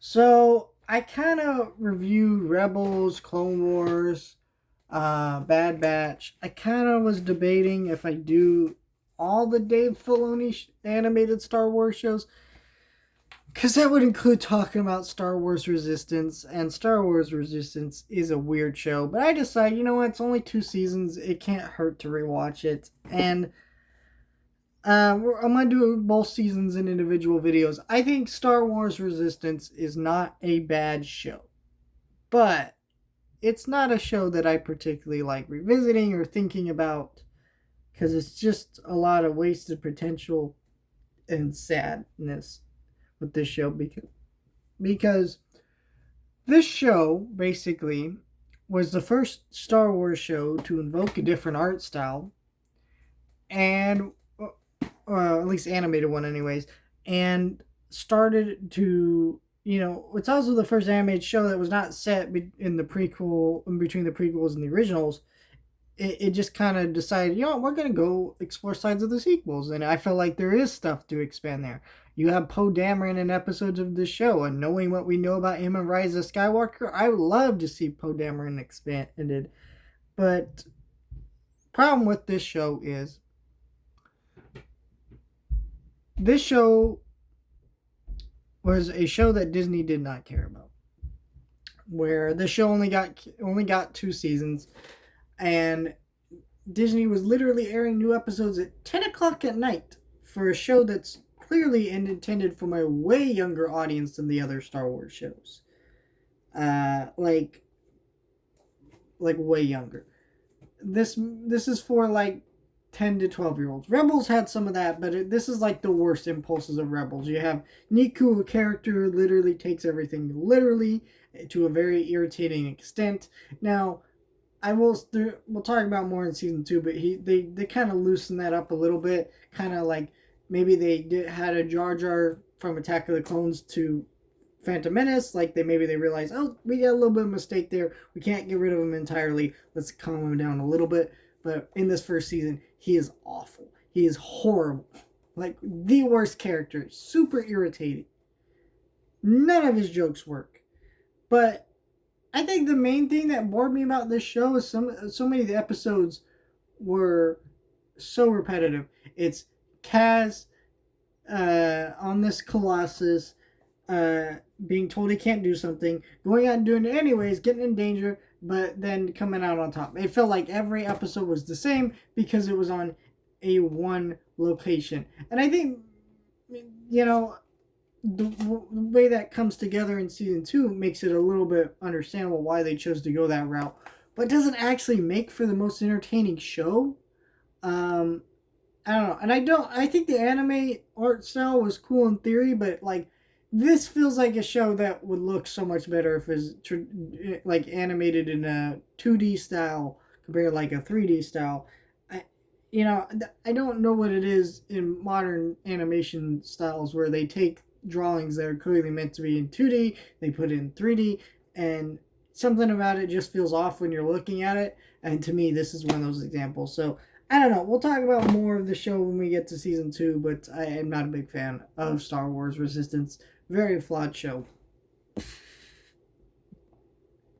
So I kind of reviewed Rebels, Clone Wars, Bad Batch. I kind of was debating if I do all the Dave Filoni animated Star Wars shows, because that would include talking about Star Wars Resistance, and Star Wars Resistance is a weird show. But I decided, you know what? It's only 2 seasons. It can't hurt to rewatch it, and I'm gonna do both seasons in individual videos. I think Star Wars Resistance is not a bad show, but it's not a show that I particularly like revisiting or thinking about because it's just a lot of wasted potential and sadness with this show because this show basically was the first Star Wars show to invoke a different art style and at least animated one anyways, and started to, it's also the first animated show that was not set in the prequel, in between the prequels and the originals. It just kind of decided, we're going to go explore sides of the sequels. And I feel like there is stuff to expand there. You have Poe Dameron in episodes of the show, and knowing what we know about him and Rise of Skywalker, I would love to see Poe Dameron expanded. But problem with this show is this show was a show that Disney did not care about. Where the show only got 2 seasons, and Disney was literally airing new episodes at 10 o'clock at night for a show that's clearly intended for a way younger audience than the other Star Wars shows. Like way younger. This is for like 10 to 12-year-olds. Rebels had some of that, but this is like the worst impulses of Rebels. You have Niku, a character who literally takes everything literally to a very irritating extent. Now, we'll talk about more in season 2, but they kind of loosen that up a little bit, kind of like maybe had a Jar Jar from Attack of the Clones to Phantom Menace. Like they realized, oh, we got a little bit of a mistake there. We can't get rid of him entirely. Let's calm him down a little bit. But in this first season, he is awful. He is horrible. Like the worst character. Super irritating. None of his jokes work. But I think the main thing that bored me about this show is so many of the episodes were so repetitive. It's Kaz on this Colossus being told he can't do something, going out and doing it anyways, getting in danger, but then coming out on top. It felt like every episode was the same because it was on a one location. And I think, you know, the way that comes together in season 2 makes it a little bit understandable why they chose to go that route, but doesn't actually make for the most entertaining show. Um, I don't know, and I think the anime art style was cool in theory, but like this feels like a show that would look so much better if it's like animated in a 2D style compared to like a 3D style. I, I don't know what it is in modern animation styles where they take drawings that are clearly meant to be in 2D, they put it in 3D, and something about it just feels off when you're looking at it. And to me, this is one of those examples. So I don't know. We'll talk about more of the show when we get to season 2, but I am not a big fan of Star Wars Resistance. Very flawed show.